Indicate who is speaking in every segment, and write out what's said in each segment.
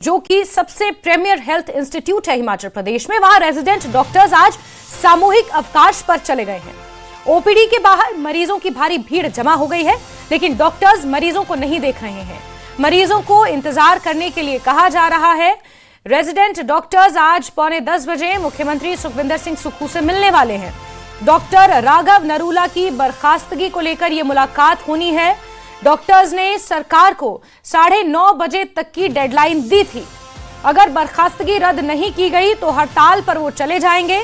Speaker 1: जो कि सबसे प्रीमियर हेल्थ इंस्टीट्यूट है हिमाचल प्रदेश में, वहां रेजिडेंट डॉक्टर्स आज सामूहिक अवकाश पर चले गए हैं। ओपीडी के बाहर मरीजों की भारी भीड़ जमा हो गई है, लेकिन डॉक्टर्स मरीजों को नहीं देख रहे हैं। मरीजों को इंतजार करने के लिए कहा जा रहा है। रेजिडेंट डॉक्टर्स आज 9:45 बजे मुख्यमंत्री सुखविंदर सिंह सुक्खू से मिलने वाले हैं। डॉक्टर राघव नरूला की बर्खास्तगी को लेकर यह मुलाकात होनी है। डॉक्टर्स ने सरकार को 9:30 बजे तक की डेडलाइन दी थी। अगर बर्खास्तगी रद्द नहीं की गई तो हड़ताल पर वो चले जाएंगे।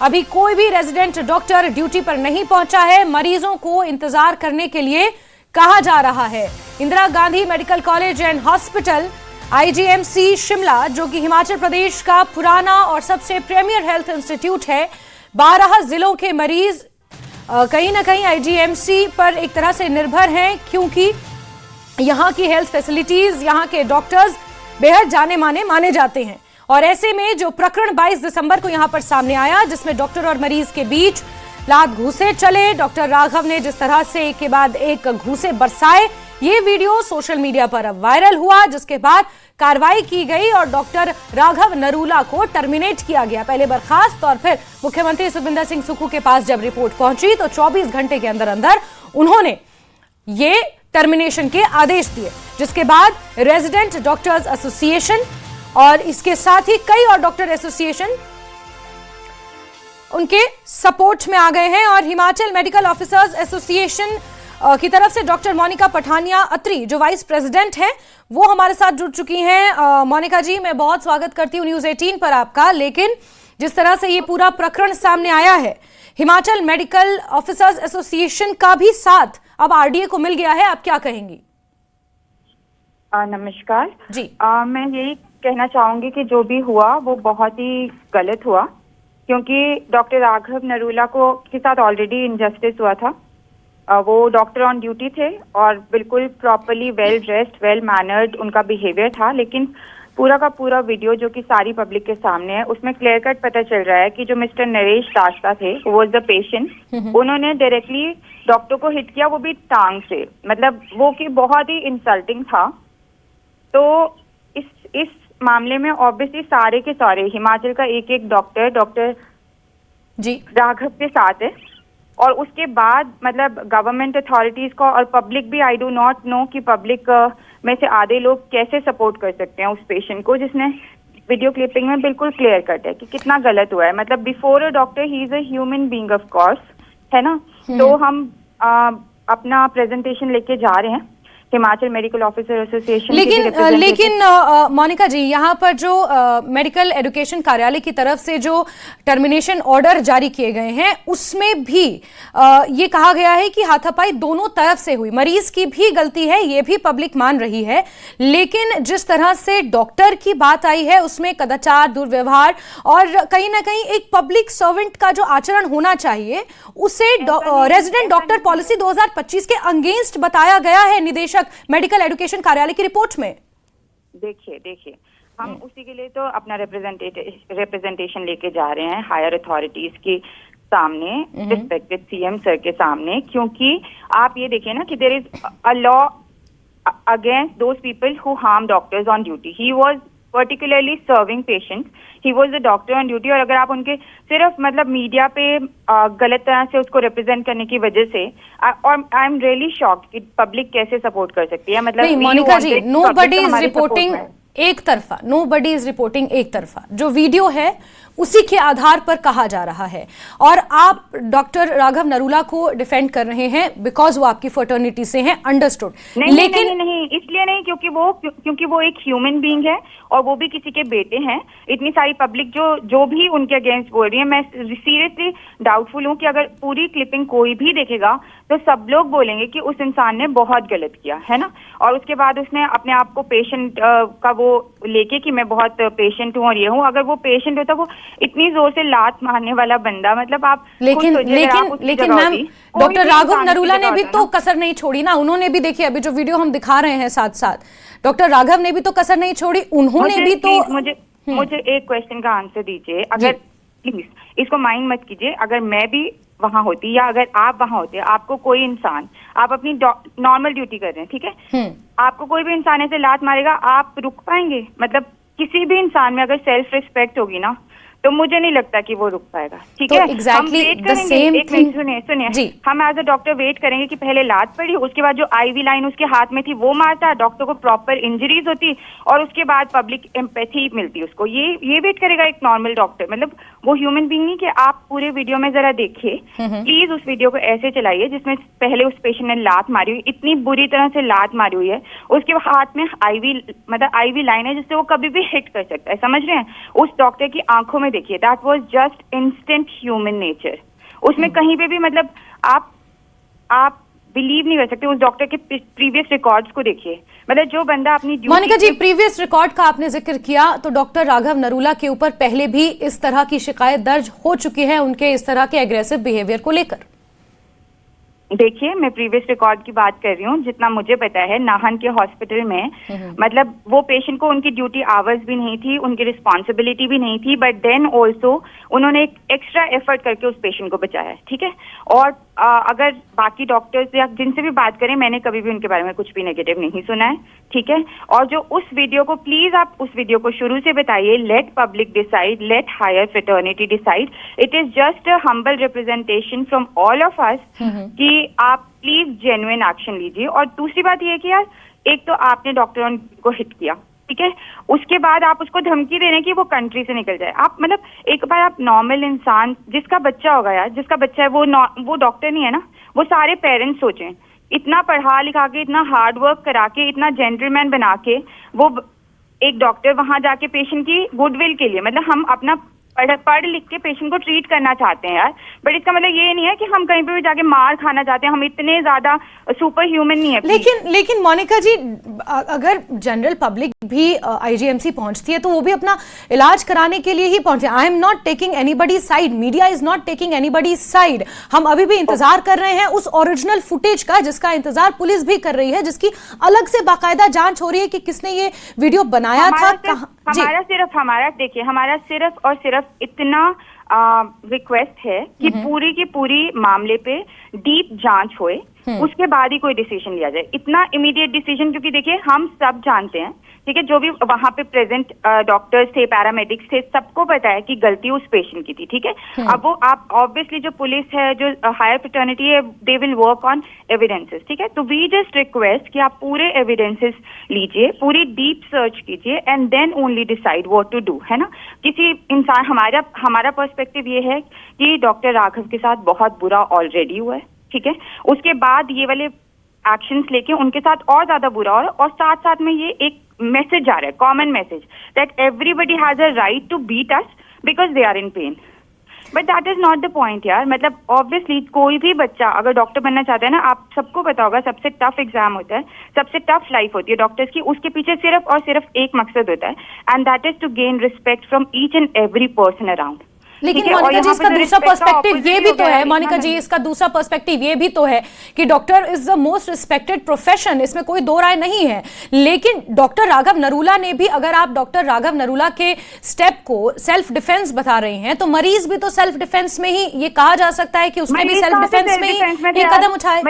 Speaker 1: अभी कोई भी रेजिडेंट डॉक्टर ड्यूटी पर नहीं पहुंचा है। मरीजों को इंतजार करने के लिए कहा जा रहा है। Indira Gandhi medical college and hospital IGMC Shimla, जो कि हिमाचल प्रदेश का पुराना और सबसे प्रीमियर हेल्थ इंस्टीट्यूट है, 12 जिलों के मरीज कहीं ना कहीं आईजीएमसी पर एक तरह से निर्भर हैं, क्योंकि यहाँ की हेल्थ फैसिलिटीज, यहाँ के डॉक्टर्स बेहद जाने माने जाते हैं। और ऐसे में जो प्रकरण 22 दिसंबर को यहाँ पर सामने आया, जिसमें डॉक्टर और मरीज के बीच लात घूसे चले, डॉक्टर राघव ने जिस तरह से एक के बाद एक घूसे बरसाए, ये वीडियो सोशल मीडिया पर अब वायरल हुआ, जिसके बाद कार्रवाई की गई और डॉक्टर राघव नरूला को टर्मिनेट किया गया। पहले बर्खास्त और फिर मुख्यमंत्री सुखविंदर सिंह सुक्खू के पास जब रिपोर्ट पहुंची तो 24 घंटे के अंदर अंदर उन्होंने ये टर्मिनेशन के आदेश दिए, जिसके बाद रेजिडेंट डॉक्टर्स एसोसिएशन और इसके साथ ही कई और डॉक्टर एसोसिएशन उनके सपोर्ट में आ गए हैं। और हिमाचल मेडिकल ऑफिसर्स एसोसिएशन की तरफ से डॉक्टर मोनिका पठानिया अत्री, जो वाइस प्रेसिडेंट हैं, वो हमारे साथ जुड़ चुकी हैं। मोनिका जी, मैं बहुत स्वागत करती हूँ न्यूज़ 18 पर आपका। लेकिन जिस तरह से ये पूरा प्रकरण सामने आया है, हिमाचल मेडिकल ऑफिसर्स एसोसिएशन का भी साथ अब आरडीए को मिल गया है, आप क्या कहेंगी?
Speaker 2: नमस्कार
Speaker 1: जी।
Speaker 2: मैं यही कहना चाहूंगी कि जो भी हुआ वो बहुत ही गलत हुआ, क्योंकि डॉक्टर राघव नरूला को के साथ ऑलरेडी इनजस्टिस हुआ था। वो डॉक्टर ऑन ड्यूटी थे और बिल्कुल properly well dressed, well mannered उनका बिहेवियर था। लेकिन पूरा का पूरा वीडियो जो कि सारी पब्लिक के सामने है, उसमें क्लियर कट पता चल रहा है कि जो मिस्टर नरेश दास्ता थे, वो वाज द पेशेंट, उन्होंने डायरेक्टली डॉक्टर को हिट किया, वो भी टांग से। मतलब वो कि बहुत ही इंसल्टिंग था। तो इस मामले में ऑब्वियसली सारे के सारे हिमाचल का एक एक डॉक्टर
Speaker 1: जी
Speaker 2: राघव के साथ है। और उसके बाद मतलब गवर्नमेंट अथॉरिटीज को और पब्लिक भी, आई डू नॉट नो कि पब्लिक में से आधे लोग कैसे सपोर्ट कर सकते हैं उस पेशेंट को, जिसने वीडियो क्लिपिंग में बिल्कुल क्लियर कट है कि कितना गलत हुआ है। मतलब before a doctor he is a human being of course, है ना। तो हम अपना प्रेजेंटेशन लेके जा रहे हैं हिमाचल मेडिकल ऑफिसर एसोसिएशन।
Speaker 1: लेकिन मोनिका जी, यहाँ पर जो मेडिकल एजुकेशन कार्यालय की तरफ से जो टर्मिनेशन ऑर्डर जारी किए गए हैं, उसमें भी ये कहा गया है कि हाथापाई दोनों तरफ से हुई, मरीज की भी गलती है, ये भी पब्लिक मान रही है। लेकिन जिस तरह से डॉक्टर की बात आई है, उसमें कदाचार, दुर्व्यवहार और कहीं ना कहीं एक पब्लिक सर्वेंट का जो आचरण होना चाहिए, उसे रेजिडेंट डॉक्टर पॉलिसी 2025 के अगेंस्ट बताया गया है निदेशक मेडिकल एजुकेशन कार्यालय की रिपोर्ट में।
Speaker 2: देखिए हम उसी के लिए तो अपना रिप्रेजेंटेशन लेके जा रहे हैं हायर अथॉरिटीज के सामने, रिस्पेक्टेड सीएम सर के सामने। क्योंकि आप ये देखिए ना कि there is a law against those people who harm doctors on duty. He was particularly serving patients, he was the doctor on duty. और अगर आप उनके सिर्फ मतलब मीडिया पे गलत तरह से उसको रिप्रेजेंट करने की वजह से, और आई एम रियली शॉक्ड कि पब्लिक कैसे सपोर्ट कर सकती है। मतलब
Speaker 1: नहीं मोनिका जी, नोबडी इज रिपोर्टिंग एक तरफा, नोबडी इज रिपोर्टिंग एक तरफा। जो वीडियो है उसी के आधार पर कहा जा रहा है, और आप डॉक्टर राघव नरूला को डिफेंड कर रहे हैं बिकॉज वो आपकी फर्टर्निटी से हैं, अंडरस्टूड।
Speaker 2: लेकिन नहीं, इसलिए नहीं क्योंकि वो एक ह्यूमन बीइंग है और वो भी किसी के बेटे हैं। इतनी सारी पब्लिक जो भी उनके अगेंस्ट बोल रही है, मैं सीरियसली डाउटफुल हूँ कि अगर पूरी क्लिपिंग कोई भी देखेगा तो सब लोग बोलेंगे कि उस इंसान ने बहुत गलत किया, है ना। और उसके बाद उसने अपने आप को पेशेंट का वो लेके कि मैं बहुत पेशेंट हूँ और ये हूँ। अगर वो पेशेंट होता, वो इतनी जोर से लात मारने वाला बंदा, मतलब आप
Speaker 1: लेकिन मैम, डॉक्टर राघव नरूला ने भी तो कसर नहीं छोड़ी ना। उन्होंने भी, देखिए अभी जो वीडियो हम दिखा रहे हैं साथ साथ, डॉक्टर राघव ने भी तो कसर नहीं छोड़ी, उन्होंने भी तो।
Speaker 2: मुझे एक क्वेश्चन का आंसर दीजिए, अगर प्लीज इसको माइंड मत कीजिए। अगर मैं भी वहां होती या अगर आप वहां होते, आपको कोई इंसान, आप अपनी नॉर्मल ड्यूटी कर रहे हैं, ठीक है, आपको कोई भी इंसान ऐसे लात मारेगा, आप रुक पाएंगे? मतलब किसी भी इंसान में अगर सेल्फ रिस्पेक्ट होगी ना, तो मुझे नहीं लगता कि वो रुक पाएगा। ठीक
Speaker 1: तो
Speaker 2: है,
Speaker 1: exactly
Speaker 2: हम वेट
Speaker 1: the
Speaker 2: करेंगे।
Speaker 1: same
Speaker 2: एक
Speaker 1: thing-
Speaker 2: मिनट सुनिए
Speaker 1: जी।
Speaker 2: हम एज अ डॉक्टर वेट करेंगे कि पहले लात पड़ी, उसके बाद जो आईवी लाइन उसके हाथ में थी वो मारता, डॉक्टर को प्रॉपर इंजरीज होती, और उसके बाद पब्लिक एम्पैथी मिलती उसको। ये वेट करेगा एक नॉर्मल डॉक्टर? मतलब वो ह्यूमन बीइंग नहीं। कि आप पूरे वीडियो में जरा देखिए प्लीज, उस वीडियो को ऐसे चलाइए जिसमें पहले उस पेशेंट ने लात मारी हुई, इतनी बुरी तरह से लात मारी हुई है, उसके हाथ में आईवी लाइन है जिससे वो कभी भी हिट कर सकता है, समझ रहे हैं? उस डॉक्टर की आंखों में देखिए, that was just instant human nature. उसमें कहीं पे भी मतलब आप बिलीव नहीं कर सकते। उस डॉक्टर के प्रीवियस रिकॉर्ड्स को देखिए, मतलब जो बंदा अपनी
Speaker 1: मोनिका जी, प्रीवियस रिकॉर्ड का आपने जिक्र किया, तो डॉक्टर राघव नरूला के ऊपर पहले भी इस तरह की शिकायत दर्ज हो चुकी है उनके इस तरह के एग्रेसिव बिहेवियर को लेकर।
Speaker 2: देखिए, मैं प्रीवियस रिकॉर्ड की बात कर रही हूँ। जितना मुझे पता है, नाहन के हॉस्पिटल में मतलब वो पेशेंट को उनकी ड्यूटी आवर्स भी नहीं थी, उनकी रिस्पॉन्सिबिलिटी भी नहीं थी, बट देन ऑल्सो उन्होंने एक एक्स्ट्रा एफर्ट करके उस पेशेंट को बचाया। ठीक है, और अगर बाकी डॉक्टर्स या जिनसे भी बात करें, मैंने कभी भी उनके बारे में कुछ भी नेगेटिव नहीं सुना है। ठीक है, और जो उस वीडियो को, प्लीज आप उस वीडियो को शुरू से बताइए। Let public decide, let higher fraternity decide. It is just a humble representation from all of us कि आप प्लीज जेन्युइन एक्शन लीजिए। और दूसरी बात यह है कि यार, एक तो आपने डॉक्टर को हिट किया, ठीक है, उसके बाद आप उसको धमकी दे रहे हैं कि वो कंट्री से निकल जाए। आप मतलब एक बार आप नॉर्मल इंसान, जिसका बच्चा होगा यार, जिसका बच्चा है वो डॉक्टर नहीं है ना, वो सारे पेरेंट्स सोचें, इतना पढ़ा लिखा के, इतना हार्ड वर्क करा के, इतना जेंटलमैन बना के वो एक डॉक्टर वहां जाके पेशेंट की गुडविल के लिए, मतलब हम अपना पढ़ लिख के पेशेंट को ट्रीट करना चाहते हैं यार, बट इसका मतलब ये नहीं है कि हम कहीं पे भी जाके मार खाना चाहते हैं। हम इतने ज्यादा सुपर ह्यूमन नहीं है।
Speaker 1: लेकिन मोनिका जी, अगर जनरल पब्लिक भी आईजीएमसी पहुंचती है तो वो भी अपना इलाज कराने के लिए ही पहुंचे। I am not taking anybody side, media is not taking anybody side. हम अभी भी इंतजार कर रहे हैं उस ओरिजिनल फुटेज का, जिसका इंतजार पुलिस भी कर रही है, जिसकी अलग से बाकायदा जांच हो रही है कि किसने ये वीडियो बनाया था,
Speaker 2: हमारा सिर्फ और सिर्फ इतना रिक्वेस्ट है कि पूरी की पूरी मामले पे डीप जांच होए, उसके बाद ही कोई डिसीजन लिया जाए। इतना इमीडिएट डिसीजन, क्योंकि देखिए हम सब जानते हैं, ठीक है, जो भी वहां पे प्रेजेंट डॉक्टर्स थे, पैरामेडिक्स थे, सबको पता है कि गलती उस पेशेंट की थी। ठीक है, अब वो आप ऑब्वियसली जो पुलिस है, जो हायर फ्रेटर्निटी है, they will work on evidences. ठीक है, तो वी जस्ट रिक्वेस्ट कि आप पूरे एविडेंसेस लीजिए, पूरी डीप सर्च कीजिए, and then only decide what to do, है ना। किसी इंसान, हमारा पर्सपेक्टिव ये है कि डॉक्टर राघव के साथ बहुत बुरा ऑलरेडी हुआ है। ठीक है, उसके बाद ये वाले एक्शंस लेके उनके साथ और ज्यादा बुरा हो रहा है, और साथ साथ में ये एक मैसेज आ रहा है, common message, that everybody has a right to beat us because they are in pain. But that is not the point यार। मतलब ऑब्वियसली कोई भी बच्चा अगर डॉक्टर बनना चाहता है ना, आप सबको पता होगा, सबसे टफ एग्जाम होता है, सबसे टफ लाइफ होती है डॉक्टर्स की। उसके पीछे सिर्फ और सिर्फ एक मकसद होता है, and that is to gain respect from each and every person around.
Speaker 1: लेकिन मोनिका जी, इसका दूसरा पर्सपेक्टिव ये भी तो है, मोनिका जी, इसका दूसरा पर्सपेक्टिव ये भी तो है कि doctor is the most respected profession, इसमें कोई दो राय नहीं है। लेकिन डॉक्टर राघव नरूला ने भी, अगर आप डॉक्टर राघव नरूला के स्टेप को सेल्फ डिफेंस बता रही हैं, तो मरीज भी तो सेल्फ डिफेंस में ही, ये कहा जा सकता है कि उसने भी सेल्फ डिफेंस में ही ये कदम उठाए।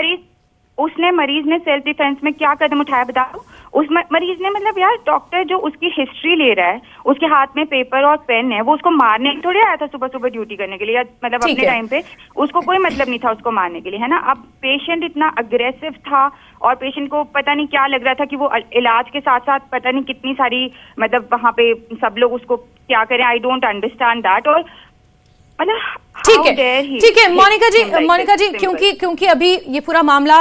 Speaker 2: मरीज ने सेल्फ डिफेंस में क्या कदम उठाया बताओ? उस मरीज ने, मतलब यार, डॉक्टर जो उसकी हिस्ट्री ले रहा है, उसके हाथ में पेपर और पेन है, वो उसको मारने थोड़ी आया था सुबह सुबह ड्यूटी करने के लिए, या मतलब अपने टाइम पे उसको कोई मतलब नहीं था उसको मारने के लिए, है ना। अब पेशेंट इतना अग्रेसिव था, और पेशेंट को पता नहीं क्या लग रहा था कि वो इलाज के साथ साथ पता नहीं कितनी सारी, मतलब वहां पे सब लोग उसको क्या करें, आई डोंट अंडरस्टैंड दैट। और
Speaker 1: ठीक है मोनिका जी, क्योंकि अभी ये पूरा मामला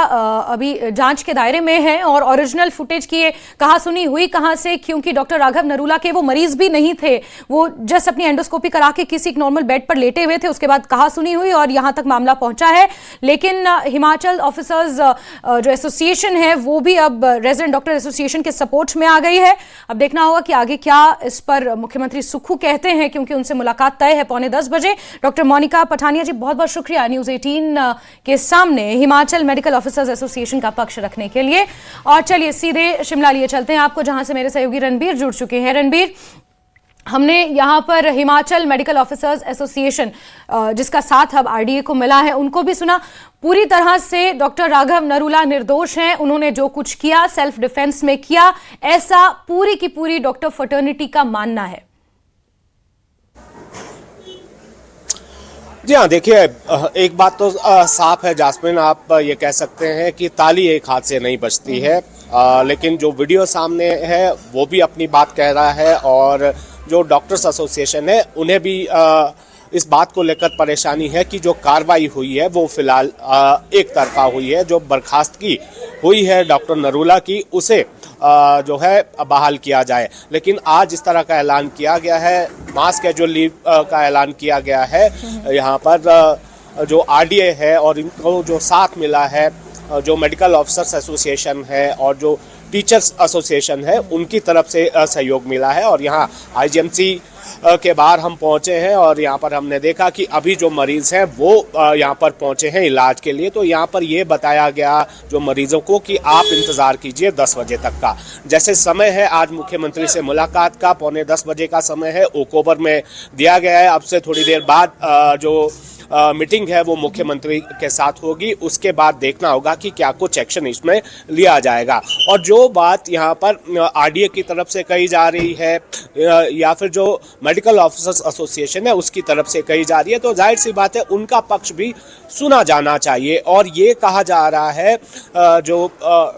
Speaker 1: अभी जांच के दायरे में है, और ओरिजिनल फुटेज की ये कहा सुनी हुई कहां से, क्योंकि डॉक्टर राघव नरूला के वो मरीज भी नहीं थे, वो जस्ट अपनी एंडोस्कोपी करा के किसी नॉर्मल बेड पर लेटे हुए थे, उसके बाद कहा सुनी हुई और यहां तक मामला पहुंचा है। लेकिन हिमाचल ऑफिसर्स जो एसोसिएशन है, वो भी अब रेजिडेंट डॉक्टर एसोसिएशन के सपोर्ट में आ गई है। अब देखना होगा कि आगे क्या इस पर मुख्यमंत्री सुक्खू कहते हैं, क्योंकि उनसे मुलाकात तय है 9:45 बजे। डॉक्टर मोनिका पठानिया जी, बहुत बहुत शुक्रिया न्यूज़ 18 के सामने हिमाचल मेडिकल ऑफिसर्स एसोसिएशन का पक्ष रखने के लिए। और चलिए सीधे शिमला लिए चलते हैं आपको, जहां से मेरे सहयोगी रणबीर जुड़ चुके हैं। रणबीर, हमने यहाँ पर हिमाचल मेडिकल ऑफिसर्स एसोसिएशन जिसका साथ अब आरडीए को मिला है उनको भी सुना। पूरी तरह से डॉक्टर राघव नरूला निर्दोष हैं, उन्होंने जो कुछ किया सेल्फ डिफेंस में किया, ऐसा पूरी की पूरी डॉक्टर फ्रेटर्निटी का मानना है।
Speaker 3: जी हाँ, देखिए एक बात तो साफ है जास्मिन, आप ये कह सकते हैं कि ताली एक हाथ से नहीं बजती है, लेकिन जो वीडियो सामने है वो भी अपनी बात कह रहा है और जो डॉक्टर्स एसोसिएशन है उन्हें भी इस बात को लेकर परेशानी है कि जो कार्रवाई हुई है वो फिलहाल एक तरफा हुई है। जो बर्खास्तगी हुई है डॉक्टर नरूला की उसे जो है बहाल किया जाए, लेकिन आज इस तरह का ऐलान किया गया है, मास कैजुअल लीव का ऐलान किया गया है। यहाँ पर जो आरडीए है और इनको जो साथ मिला है, जो मेडिकल ऑफिसर्स एसोसिएशन है और जो टीचर्स एसोसिएशन है, उनकी तरफ से सहयोग मिला है। और यहाँ आईजीएमसी के बाहर हम पहुंचे हैं और यहाँ पर हमने देखा कि अभी जो मरीज हैं वो यहाँ पर पहुंचे हैं इलाज के लिए। तो यहाँ पर ये बताया गया जो मरीजों को कि आप इंतजार कीजिए 10 बजे तक का, जैसे समय है आज मुख्यमंत्री से मुलाकात का 9:45 बजे का समय है, ओक ओवर में दिया गया है। अब से थोड़ी देर बाद जो मीटिंग है वो मुख्यमंत्री के साथ होगी, उसके बाद देखना होगा कि क्या कुछ एक्शन इसमें लिया जाएगा। और जो बात यहाँ पर आरडीए की तरफ से कही जा रही है या फिर जो मेडिकल ऑफिसर्स एसोसिएशन है उसकी तरफ से कही जा रही है, तो जाहिर सी बात है उनका पक्ष भी सुना जाना चाहिए। और ये कहा जा रहा है जो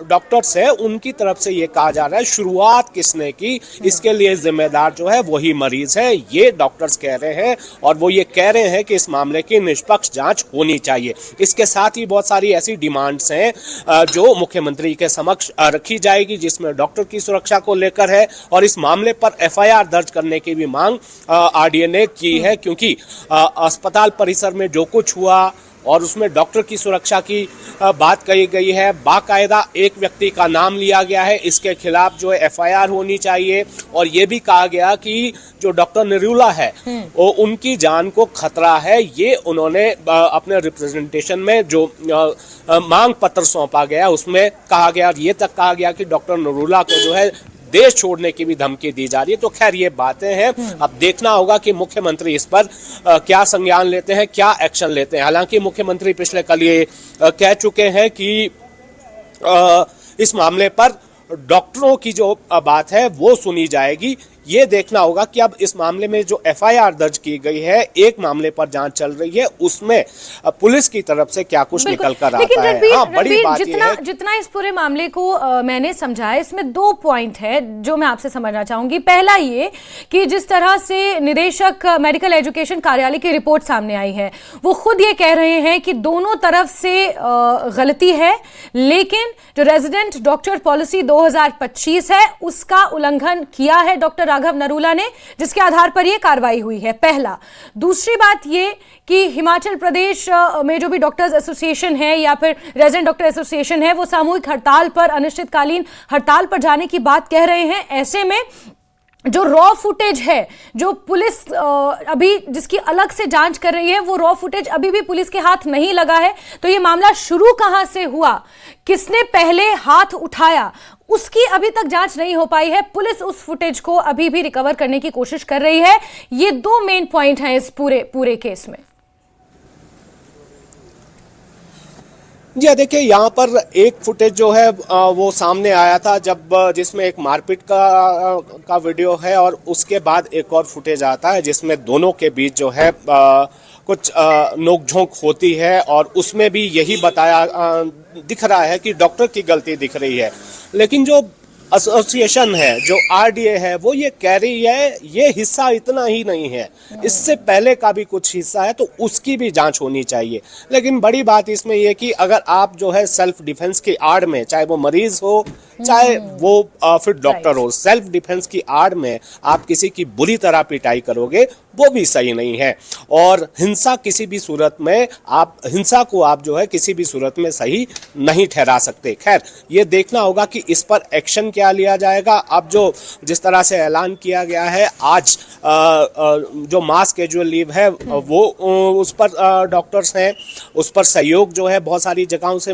Speaker 3: डॉक्टर्स है उनकी तरफ से ये कहा जा रहा है शुरुआत किसने की, इसके लिए जिम्मेदार जो है वही मरीज है, ये डॉक्टर्स कह रहे हैं। और वो ये कह रहे हैं कि इस मामले की निष्पक्ष जांच होनी चाहिए। इसके साथ ही बहुत सारी ऐसी डिमांड्स हैं जो मुख्यमंत्री के समक्ष रखी जाएगी, जिसमें डॉक्टर की सुरक्षा को लेकर है और इस मामले पर एफआईआर दर्ज करने की भी मांग आरडीए ने की है, क्योंकि अस्पताल परिसर में जो कुछ हुआ और उसमें डॉक्टर की सुरक्षा की बात कही गई है, बाकायदा एक व्यक्ति का नाम लिया गया है, इसके खिलाफ जो है एफआईआर होनी चाहिए। और ये भी कहा गया कि जो डॉक्टर नरूला है वो उनकी जान को खतरा है, ये उन्होंने अपने रिप्रेजेंटेशन में जो मांग पत्र सौंपा गया उसमें कहा गया, ये तक कहा गया कि डॉक्टर नरूला को जो है देश छोड़ने की भी धमकी दी जा रही है। तो खैर ये बातें हैं, अब देखना होगा कि मुख्यमंत्री इस पर क्या संज्ञान लेते हैं, क्या एक्शन लेते हैं। हालांकि मुख्यमंत्री पिछले कल ये कह चुके हैं कि इस मामले पर डॉक्टरों की जो बात है वो सुनी जाएगी। ये देखना होगा कि अब इस मामले में जो एफआईआर दर्ज की गई है, एक मामले पर जांच चल रही है, उसमें पुलिस की तरफ से क्या कुछ निकल कर आता है। हाँ, बड़ी बात
Speaker 1: जितना इस पूरे मामले को मैंने समझा है, इसमें 2 पॉइंट है जो मैं आपसे समझना चाहूंगी। पहला ये कि जिस तरह से निदेशक मेडिकल एजुकेशन कार्यालय की रिपोर्ट सामने आई है, वो खुद ये कह रहे हैं कि दोनों तरफ से गलती है, लेकिन जो रेजिडेंट डॉक्टर पॉलिसी 2025 है उसका उल्लंघन किया है डॉक्टर राघव नरूला ने, जिसके आधार पर यह कार्रवाई हुई है। पहला। दूसरी बात यह कि हिमाचल प्रदेश में जो भी डॉक्टर्स एसोसिएशन है या फिर रेजिडेंट डॉक्टर एसोसिएशन है वो सामूहिक हड़ताल पर, अनिश्चितकालीन हड़ताल पर जाने की बात कह रहे हैं। ऐसे में जो रॉ फुटेज है, जो पुलिस अभी जिसकी अलग से जांच कर रही है, वो रॉ फुटेज अभी भी पुलिस के हाथ नहीं लगा है। तो ये मामला शुरू कहां से हुआ, किसने पहले हाथ उठाया, उसकी अभी तक जांच नहीं हो पाई है। पुलिस उस फुटेज को अभी भी रिकवर करने की कोशिश कर रही है। ये 2 मेन पॉइंट हैं इस पूरे केस में।
Speaker 3: जी देखिए, यहाँ पर एक फुटेज जो है वो सामने आया था जब जिसमें एक मारपीट का वीडियो है और उसके बाद एक और फुटेज आता है जिसमें दोनों के बीच जो है कुछ नोकझोंक होती है और उसमें भी यही बताया दिख रहा है कि डॉक्टर की गलती दिख रही है। लेकिन जो एसोसिएशन है, जो आरडीए है, वो ये कह रही है ये हिस्सा इतना ही नहीं है, इससे पहले का भी कुछ हिस्सा है, तो उसकी भी जांच होनी चाहिए। लेकिन बड़ी बात इसमें यह कि अगर आप जो है सेल्फ डिफेंस की आड़ में, चाहे वो मरीज हो चाहे वो फिर डॉक्टर हो, सेल्फ डिफेंस की आड़ में आप किसी की बुरी तरह पिटाई करोगे वो भी सही नहीं है। और हिंसा किसी भी सूरत में हिंसा को आप जो है किसी भी सूरत में सही नहीं ठहरा सकते। खैर, ये देखना होगा कि इस पर एक्शन क्या लिया जाएगा। अब जो जिस तरह से ऐलान किया गया है आज जो मास कैजुअल लीव है वो उस पर डॉक्टर्स हैं, उस पर सहयोग जो है बहुत सारी जगहों से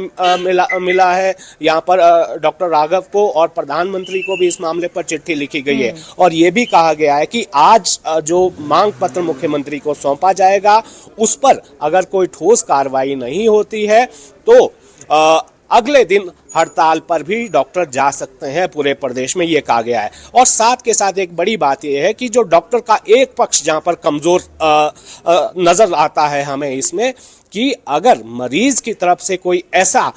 Speaker 3: मिला है। यहाँ पर डॉक्टर राघव को और प्रधानमंत्री को भी इस मामले पर चिट्ठी लिखी गई है और ये भी कहा गया है कि आज जो मांग पत्र मुख्यमंत्री को सौंपा जाएगा उस पर अगर कोई ठोस कार्रवाई नहीं होती है तो अगले दिन हड़ताल पर भी डॉक्टर जा सकते हैं पूरे प्रदेश में, ये कहा गया है। और साथ के साथ एक बड़ी बात यह है कि जो डॉक्टर का एक पक्ष जहां पर कमजोर नजर आता है हमें इसमें, कि अगर मरीज की तरफ से कोई ऐसा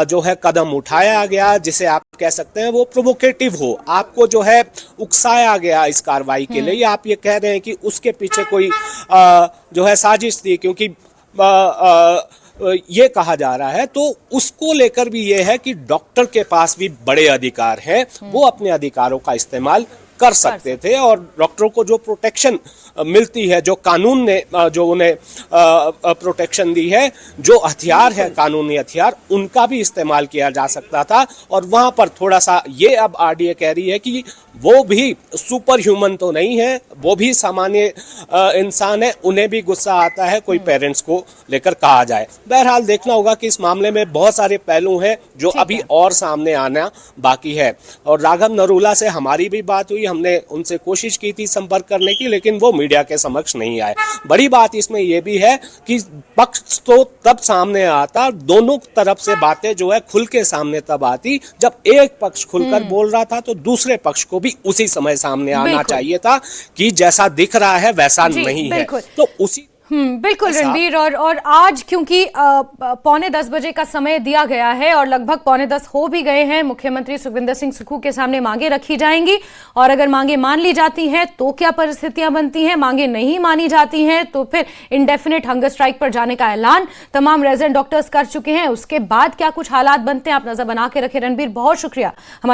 Speaker 3: जो है कदम उठाया गया जिसे आप कह सकते हैं वो प्रोवोकेटिव हो, आपको जो है उकसाया गया इस कार्रवाई के लिए, आप ये कह रहे हैं कि उसके पीछे कोई जो है साजिश थी, क्योंकि ये कहा जा रहा है, तो उसको लेकर भी ये है कि डॉक्टर के पास भी बड़े अधिकार हैं, वो अपने अधिकारों का इस्तेमाल कर सकते थे और डॉक्टरों को जो प्रोटेक्शन मिलती है, जो कानून ने जो उन्हें प्रोटेक्शन दी है, जो हथियार है कानूनी हथियार, उनका भी इस्तेमाल किया जा सकता था। और वहां पर थोड़ा सा ये अब आरडीए कह रही है कि वो भी सुपर ह्यूमन तो नहीं है, वो भी सामान्य इंसान है, उन्हें भी गुस्सा आता है कोई पेरेंट्स को लेकर कहा जाए। बहरहाल देखना होगा कि इस मामले में बहुत सारे पहलू हैं जो अभी और सामने आना बाकी है। और राघव नरूला से हमारी भी बात हुई, हमने उनसे कोशिश की थी संपर्क करने की, लेकिन वो मीडिया के समक्ष नहीं आए। बड़ी बात इसमें यह भी है कि पक्ष तो तब सामने आता, दोनों तरफ से बातें जो है खुल के सामने तब आती जब एक पक्ष खुलकर बोल रहा था, तो दूसरे पक्ष को भी उसी समय सामने आना चाहिए था कि जैसा दिख रहा है वैसा नहीं है। तो उसी
Speaker 1: बिल्कुल रणबीर, और आज क्योंकि 9:45 बजे का समय दिया गया है और लगभग 9:45 हो भी गए हैं, मुख्यमंत्री सुखविंदर सिंह सुक्खू के सामने मांगे रखी जाएंगी और अगर मांगे मान ली जाती हैं तो क्या परिस्थितियां बनती हैं, मांगे नहीं मानी जाती हैं तो फिर इंडेफिनिट हंगर स्ट्राइक पर जाने का ऐलान तमाम रेजिडेंट डॉक्टर्स कर चुके हैं। उसके बाद क्या कुछ हालात बनते हैं, आप नजर बना के रखें। रणबीर, बहुत शुक्रिया हमारे